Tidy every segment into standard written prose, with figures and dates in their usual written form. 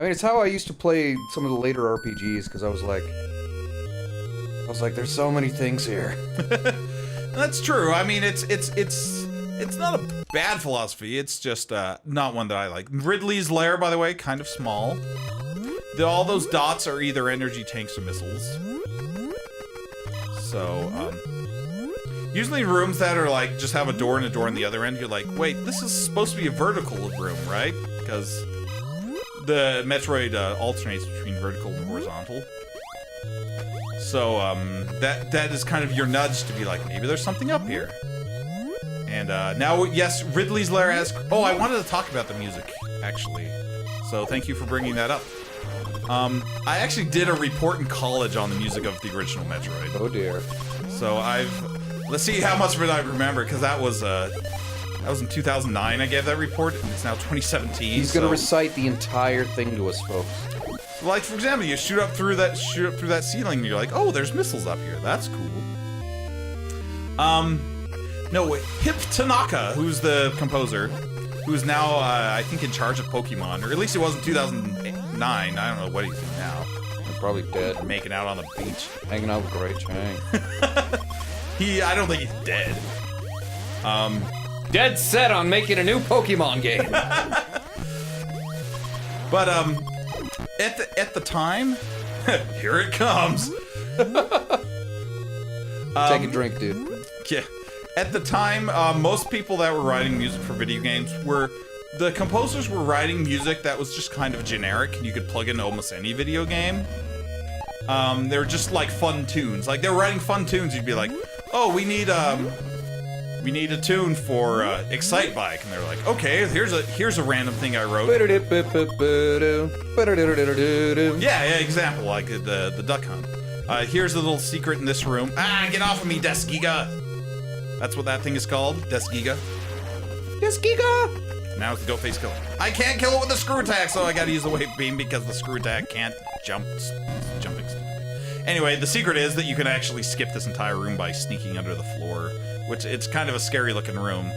I mean, it's how I used to play some of the later RPGs, because I was like, there's so many things here. That's true. I mean, it's not a bad philosophy. It's just not one that I like. Ridley's lair, by the way, kind of small. All those dots are either energy tanks or missiles. So, usually rooms that are like just have a door and a door on the other end, you're like, wait, this is supposed to be a vertical room, right? Because the Metroid alternates between vertical and horizontal. So, that is kind of your nudge to be like, maybe there's something up here. And, now, yes, Ridley's lair has... Oh, I wanted to talk about the music, actually. So, thank you for bringing that up. I actually did a report in college on the music of the original Metroid. Oh, dear. So, let's see how much of it I remember, because that was in 2009 I gave that report, and it's now 2017. He's gonna recite the entire thing to us, folks. Like, for example, you shoot up through that ceiling, and you're like, oh, there's missiles up here. That's cool. No, wait, Hip Tanaka, who's the composer, who's now, I think, in charge of Pokemon, or at least it was in 2009. I don't know what he's doing now. He's probably dead. Making out on the beach. Hanging out with Great Chang. I don't think he's dead. Dead set on making a new Pokemon game. But, at the time, here it comes. Take a drink, dude. Yeah. At the time, most people that were writing music for video games the composers were writing music that was just kind of generic, and you could plug into almost any video game. They were just like fun tunes. Like, they were writing fun tunes, you'd be like, oh, we need a tune for Excite Bike, and they're like, okay, here's a random thing I wrote. Yeah, example, like the Duck Hunt. Here's a little secret in this room. Ah, get off of me, Desgiga! That's what that thing is called, Desgiga. Desgiga! Now it's the Goat Face Killer. I can't kill it with the screw attack, so I gotta use the wave beam because the screw attack can't jumping stupidly. Anyway, the secret is that you can actually skip this entire room by sneaking under the floor, which it's kind of a scary looking room.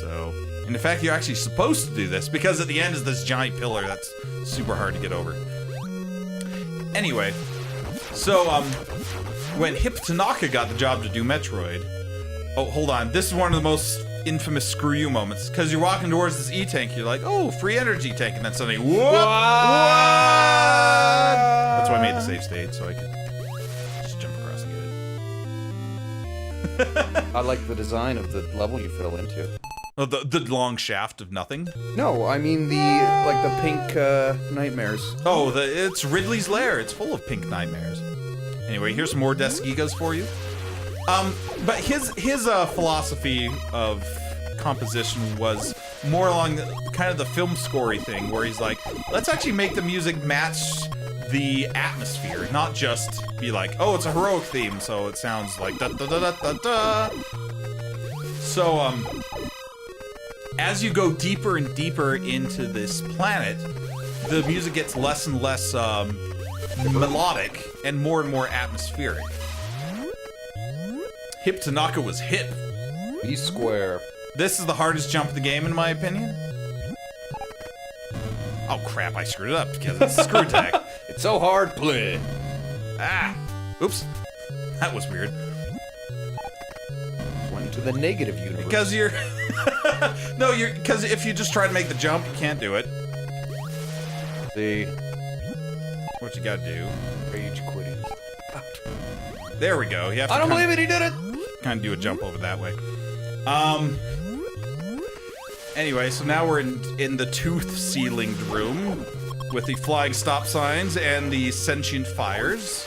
So, and in fact, you're actually supposed to do this because at the end is this giant pillar that's super hard to get over. Anyway, so when Hip Tanaka got the job to do Metroid, oh, hold on, this is one of the most infamous screw you moments, because you're walking towards this E-tank, you're like, oh, free energy tank, and then suddenly, what? That's why I made the save state, so I could just jump across and get it. I like the design of the level you fell into. Oh, the long shaft of nothing? No, I mean the pink nightmares. Oh, it's Ridley's lair. It's full of pink nightmares. Anyway, here's some more Desgigas for you. But his philosophy of composition was more along kind of the film scory thing, where he's like, let's actually make the music match the atmosphere, not just be like, oh, it's a heroic theme, so it sounds like da da da da da da. So, as you go deeper and deeper into this planet, the music gets less and less melodic and more atmospheric. Hip Tanaka was hip. Be square. This is the hardest jump in the game, in my opinion. Oh crap, I screwed it up because it's a screw attack. It's so hard, play. Ah! Oops. That was weird. Went into the negative universe. Because you're... No, because if you just try to make the jump, you can't do it. See? What you gotta do? Rage quitting. There we go. You have to I don't believe it, he did it! Kind of do a jump over that way. Anyway, so now we're in the tooth-ceilinged room with the flying stop signs and the sentient fires.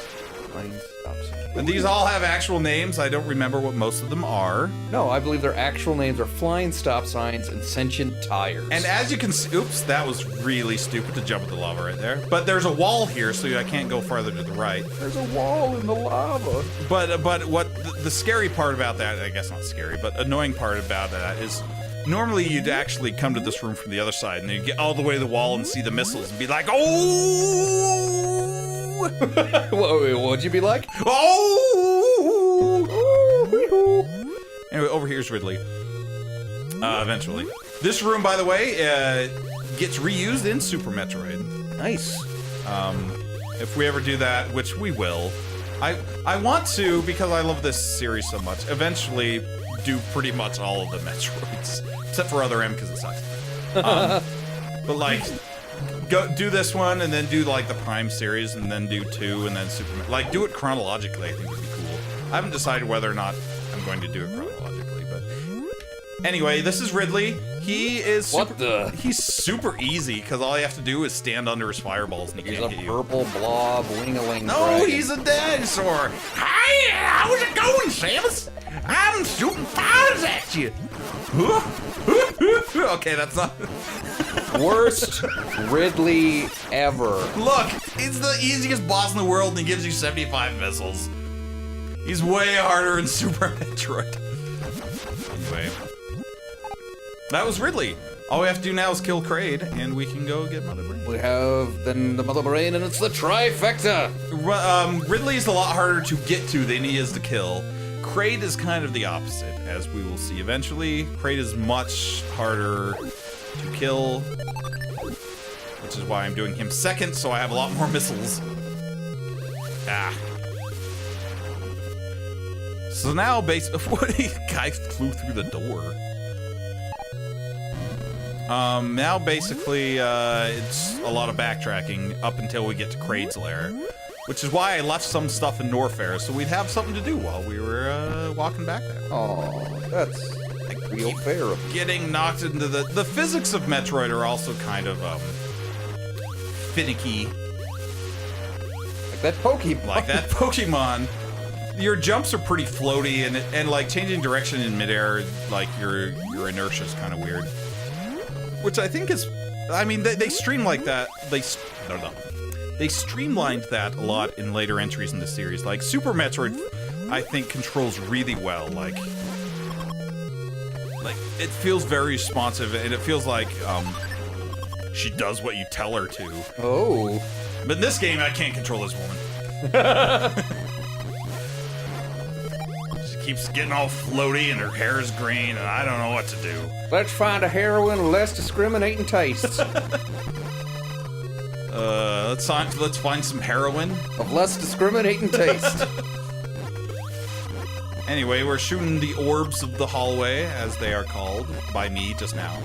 Flying stop signs. And these all have actual names. I don't remember what most of them are. No, I believe their actual names are flying stop signs and sentient tires. And as you can see, oops, that was really stupid to jump in the lava right there. But there's a wall here, so I can't go farther to the right. There's a wall in the lava. But what the scary part about that, I guess not scary, but annoying part about that is normally you'd actually come to this room from the other side and then you'd get all the way to the wall and see the missiles and be like, oh! What'd you be like? Oh! Anyway, over here's Ridley. Eventually. This room, by the way, gets reused in Super Metroid. Nice. If we ever do that, which we will, I want to, because I love this series so much, eventually do pretty much all of the Metroids. Except for Other M, because it sucks. But like, go do this one, and then do like the Prime series, and then do 2, and then Super... Like, do it chronologically, I think would be cool. I haven't decided whether or not I'm going to do it chronologically, but... Anyway, this is Ridley. He is he's super easy, because all you have to do is stand under his fireballs, and he can't hit you. He's a purple blob wing-a-ling No, dragon. he's a dinosaur. Hi, how's it going, Samus? I'm shooting fires at you. Okay, that's not... Worst Ridley ever. Look, it's the easiest boss in the world, and he gives you 75 missiles. He's way harder in Super Metroid. Anyway. That was Ridley. All we have to do now is kill Kraid, and we can go get Mother Brain. We have then the Mother Brain, and it's the trifecta. Ridley is a lot harder to get to than he is to kill. Kraid is kind of the opposite, as we will see eventually. Kraid is much harder to kill, which is why I'm doing him second, so I have a lot more missiles. Ah. So now, what guy flew through the door. Now basically, it's a lot of backtracking up until we get to Kraid's lair. Which is why I left some stuff in Norfair, so we'd have something to do while we were, walking back there. Oh, that's real fair of you. Getting knocked into the physics of Metroid are also kind of, finicky. Like that Pokemon. Like that Pokemon. Your jumps are pretty floaty, and like, changing direction in midair, like, your inertia's kind of weird. Which I think is, I mean, they streamlined that, They streamlined that a lot in later entries in the series. Like, Super Metroid, I think, controls really well. Like, it feels very responsive, and it feels like, she does what you tell her to. Oh. But in this game, I can't control this woman. She keeps getting all floaty, and her hair is green, and I don't know what to do. Let's find a heroine with less discriminating tastes. Let's find some heroin. Of less discriminating taste. Anyway, we're shooting the orbs of the hallway, as they are called, by me just now.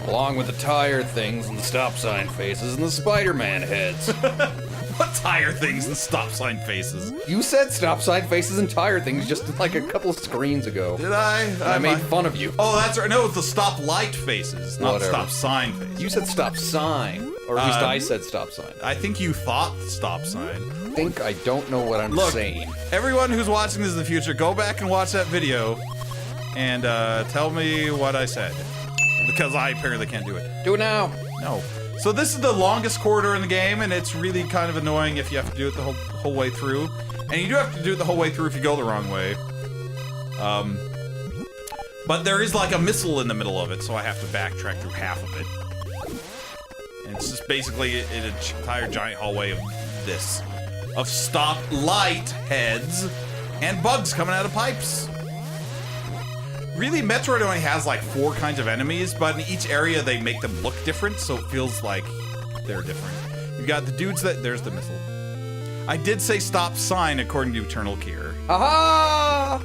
Along with the tire things and the stop sign faces and the Spider-Man heads. What tire things and stop sign faces? You said stop sign faces and tire things just like a couple of screens ago. Did I? And I made fun of you. Oh, that's right. No, it's the stop light faces, not Whatever. stop sign faces. You said stop sign. Or at least I said stop sign. I think you thought stop sign. I don't know what I'm saying. Everyone who's watching this in the future, go back and watch that video and tell me what I said. Because I apparently can't do it. Do it now. No. So this is the longest corridor in the game, and it's really kind of annoying if you have to do it the whole way through. And you do have to do it the whole way through if you go the wrong way. But there is like a missile in the middle of it, so I have to backtrack through half of it. And it's just basically an entire giant hallway of this. Of stop light heads and bugs coming out of pipes. Really, Metroid only has like 4 kinds of enemies, but in each area they make them look different, so it feels like they're different. You got the dudes there's the missile. I did say stop sign according to Eternal Kier. Aha!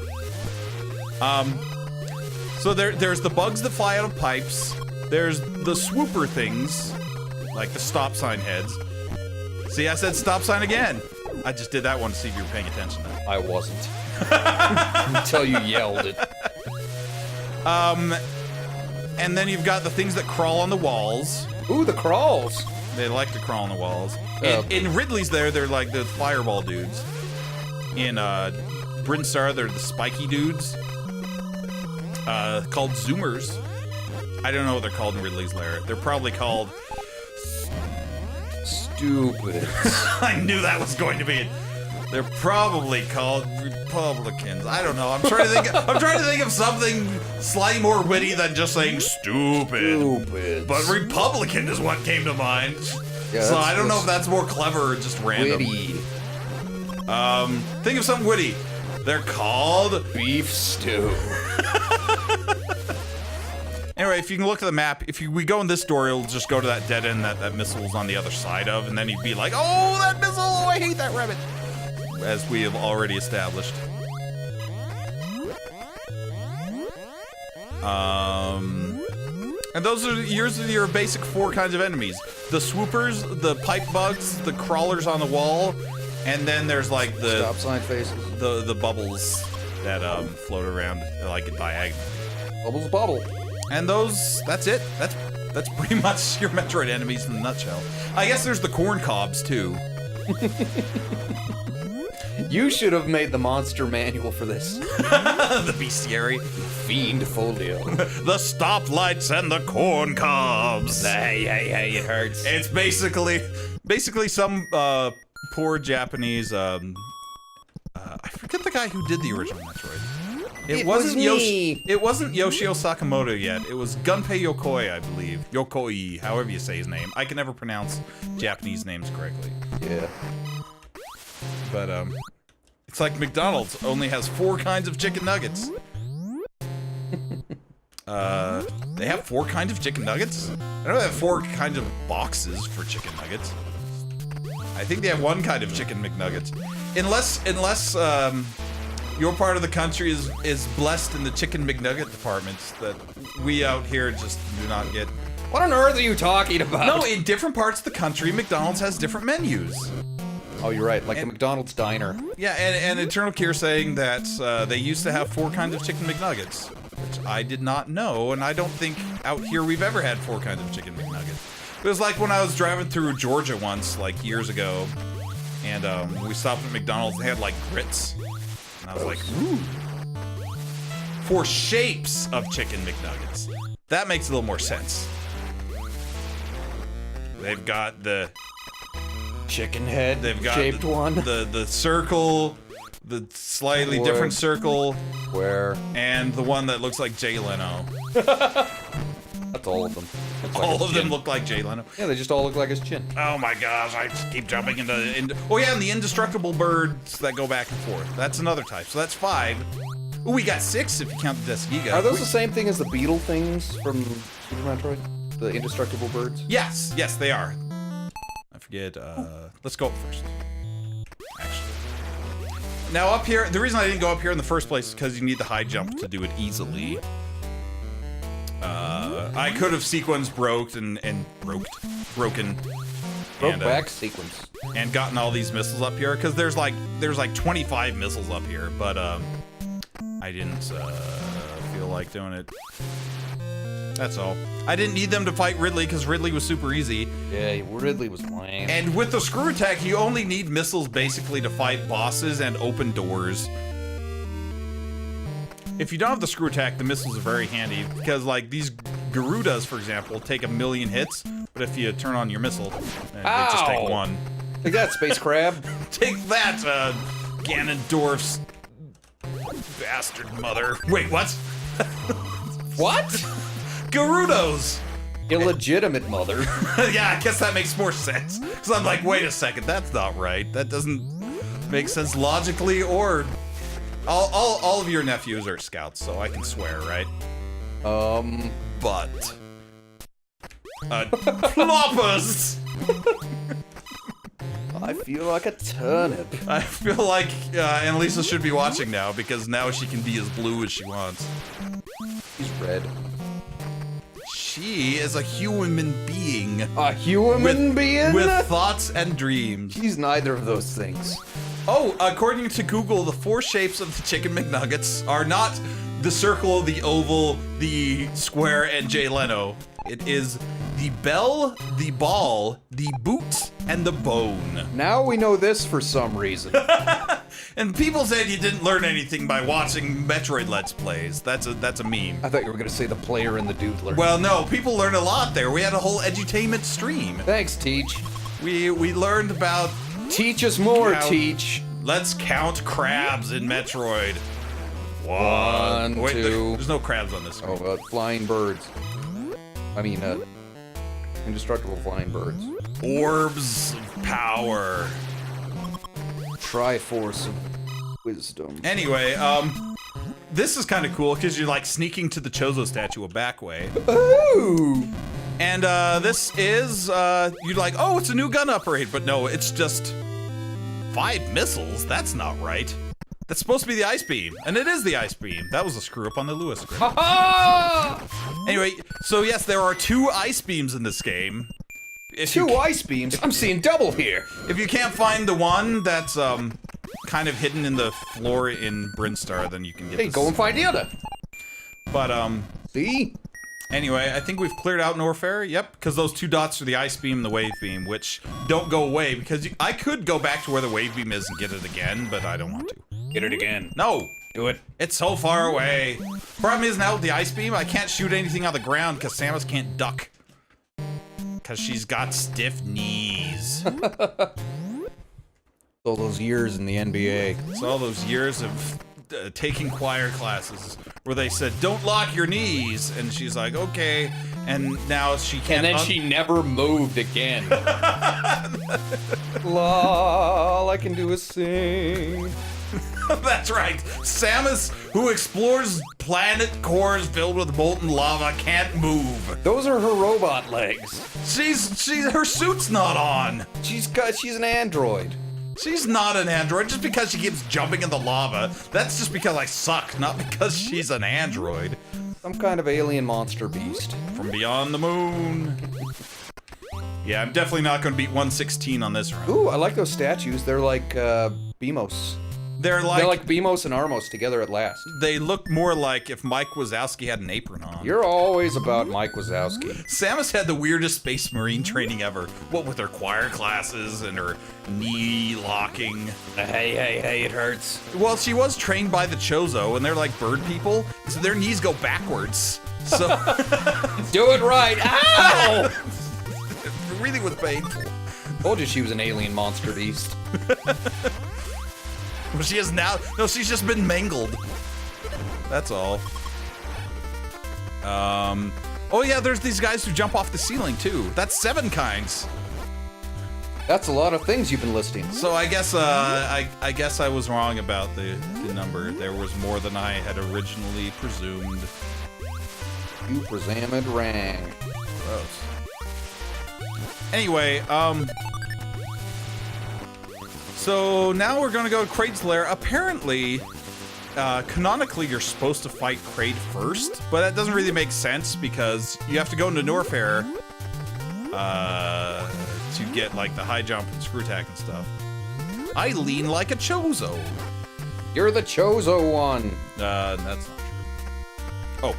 So there's the bugs that fly out of pipes. There's the swooper things, like the stop sign heads. See, I said stop sign again. I just did that one to see if you were paying attention. I wasn't. Until you yelled it. And then you've got the things that crawl on the walls. Ooh, the crawls. They like to crawl on the walls. Oh. In Ridley's they're like the fireball dudes. In Brinstar, they're the spiky dudes. Called Zoomers. I don't know what they're called in Ridley's lair. They're probably called... Stupid. I knew that was going to be it. They're probably called Republicans. I don't know. I'm trying to think of something slightly more witty than just saying stupid. Stupid. But Republican is what came to mind. Yeah, so I don't know if that's more clever or just random. Witty. Think of something witty. They're called Beef stew. Anyway, if you can look at the map, we go in this door, it'll just go to that dead end that missile's on the other side of, and then he'd be like, oh, that missile! Oh, I hate that rabbit! As we have already established. And those are your basic 4 kinds of enemies. The swoopers, the pipe bugs, the crawlers on the wall, and then there's like the stop sign faces. The bubbles that float around like diagonal. Bubbles bubble. And that's it. That's pretty much your Metroid enemies in a nutshell. I guess there's the corn cobs too. You should have made the monster manual for this. The bestiary. Fiend folio. The stoplights and the corn cobs. Hey, it hurts. It's basically some poor Japanese I forget the guy who did the original Metroid. It wasn't Yoshio Sakamoto yet. It was Gunpei Yokoi, I believe. Yokoi, however you say his name. I can never pronounce Japanese names correctly. Yeah. But it's like McDonald's only has 4 kinds of chicken nuggets. They have 4 kinds of chicken nuggets? I know they have 4 kinds of boxes for chicken nuggets. I think they have 1 kind of chicken McNuggets. Unless your part of the country is blessed in the chicken McNugget departments that we out here just do not get. What on earth are you talking about? No, in different parts of the country, McDonald's has different menus. Oh, you're right. Like the McDonald's diner. Yeah, and Eternal Kier saying that they used to have 4 kinds of chicken McNuggets, which I did not know, and I don't think out here we've ever had 4 kinds of chicken McNuggets. It was like when I was driving through Georgia once, like years ago, and we stopped at McDonald's. They had like grits, and I was like, ooh. 4 shapes of chicken McNuggets. That makes a little more sense. They've got the Chicken head. They've got shaped one. The circle, the slightly different circle, square, and the one that looks like Jay Leno. That's all of them. All of them look like Jay Leno. Yeah, they just all look like his chin. Oh my gosh, I just keep jumping into oh yeah, and the indestructible birds that go back and forth. That's another type. So that's 5. Ooh, we got 6 if you count the Deskiga. Are those the same thing as the beetle things from Super Metroid? The indestructible birds? Yes, they are. I forget, let's go up first. Actually. Now up here, the reason I didn't go up here in the first place is because you need the high jump to do it easily. I could have sequenced broken back sequence and gotten all these missiles up here because there's like 25 missiles up here, but I didn't feel like doing it. That's all. I didn't need them to fight Ridley because Ridley was super easy. Yeah, Ridley was lame. And with the screw attack, you only need missiles basically to fight bosses and open doors. If you don't have the screw attack, the missiles are very handy because, like, these Garudas, for example, take 1,000,000 hits, but if you turn on your missile, then they just take 1. Take that, Space Crab. Take that, Ganondorf's bastard mother. Wait, what? What? Garudos! Illegitimate mother. Yeah, I guess that makes more sense. Because I'm like, wait a second, that's not right. That doesn't make sense logically or... All of your nephews are scouts, so I can swear, right? But... Ploppers! I feel like a turnip. I feel like Annalisa should be watching now, because now she can be as blue as she wants. He's red. She is a human being. A human being? With thoughts and dreams. He's neither of those things. Oh, according to Google, the 4 shapes of the Chicken McNuggets are not the circle, the oval, the square, and Jay Leno. It is the bell, the ball, the boot, and the bone. Now we know this for some reason. And people said you didn't learn anything by watching Metroid Let's Plays. That's a meme. I thought you were gonna say the player in the Doodler. Well, no, people learned a lot there. We had a whole edutainment stream. Thanks, Teach. We learned about... Teach us more, Teach. Let's count crabs in Metroid. 1, Wait, 2. There's no crabs on this screen. Oh, flying birds. I mean, indestructible flying birds. Orbs of power. Triforce of Wisdom. Anyway, this is kind of cool because you're like sneaking to the Chozo statue a back way. Ooh! And this is, you're like, oh, it's a new gun upgrade. But no, it's just 5 missiles. That's not right. That's supposed to be the ice beam. And it is the ice beam. That was a screw up on the Lewis script. Anyway, so yes, there are 2 ice beams in this game. Two ice beams? I'm seeing double here. If you can't find the one that's kind of hidden in the floor in Brinstar, then you can get Hey, this. go and find the other. But See? anyway, I think we've cleared out Norfair. Yep, because those 2 dots are the ice beam and the wave beam, which don't go away because I could go back to where the wave beam is and get it again, but I don't want to. Get it again. No, Do it. it's so far away. Problem is now with the ice beam, I can't shoot anything on the ground because Samus can't duck. Because she's got stiff knees. All those years in the NBA. It's all those years of taking choir classes where they said, don't lock your knees. And she's like, okay. And now she can't. And then she never moved again. All I can do is sing. That's right. Samus, who explores planet cores filled with molten lava, can't move. Those are her robot legs. Her suit's not on. She's an android. She's not an android just because she keeps jumping in the lava. That's just because I suck, not because she's an android. Some kind of alien monster beast. From beyond the moon. Yeah, I'm definitely not going to beat 116 on this round. Ooh, I like those statues. They're like Beamos. They're like Beamos and Armos together at last. they look more like if Mike Wazowski had an apron on. You're always about Mike Wazowski. Samus had the weirdest Space Marine training ever. What with her choir classes and her knee locking. Hey, it hurts. Well, she was trained by the Chozo, and they're like bird people, so their knees go backwards. So Do it right. Ow! it really was painful. Told you she was an alien monster beast. But she is now. No, she's just been mangled. That's all. Oh yeah, there's these guys who jump off the ceiling too. That's 7 kinds. That's a lot of things you've been listing. So I guess I guess I was wrong about the number. There was more than I had originally presumed. You presumed rang. Gross. Anyway, so now we're gonna go to Kraid's lair. Apparently, canonically, you're supposed to fight Kraid first, but that doesn't really make sense because you have to go into Norfair to get like the high jump and screw attack and stuff. I lean like a Chozo. You're the Chozo one. That's not true. Oh,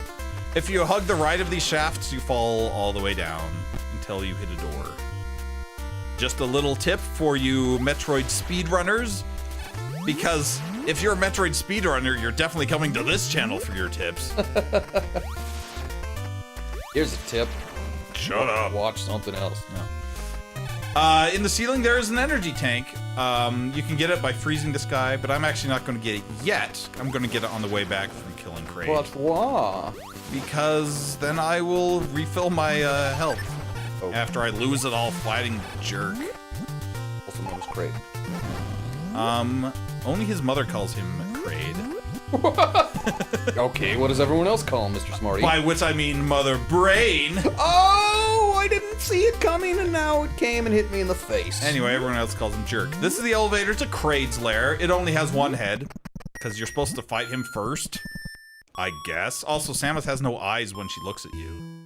if you hug the right of these shafts, you fall all the way down until you hit a door. Just a little tip for you Metroid speedrunners, because if you're a Metroid speedrunner, you're definitely coming to this channel for your tips. Here's a tip. Shut up. Watch something else. In the ceiling, there is an energy tank. You can get it by freezing this guy, but I'm actually not going to get it yet. I'm going to get it on the way back from killing Kraid. But why? Because then I will refill my health. After I lose it all fighting Jerk. Also known as Kraid. Only his mother calls him Kraid. Okay, what does everyone else call him, Mr. Smarty? By which I mean Mother Brain. Oh, I didn't see it coming, and now it came and hit me in the face. Anyway, everyone else calls him Jerk. This is the elevator to Kraid's lair. It only has 1 head, because you're supposed to fight him first, I guess. Also, Samus has no eyes when she looks at you.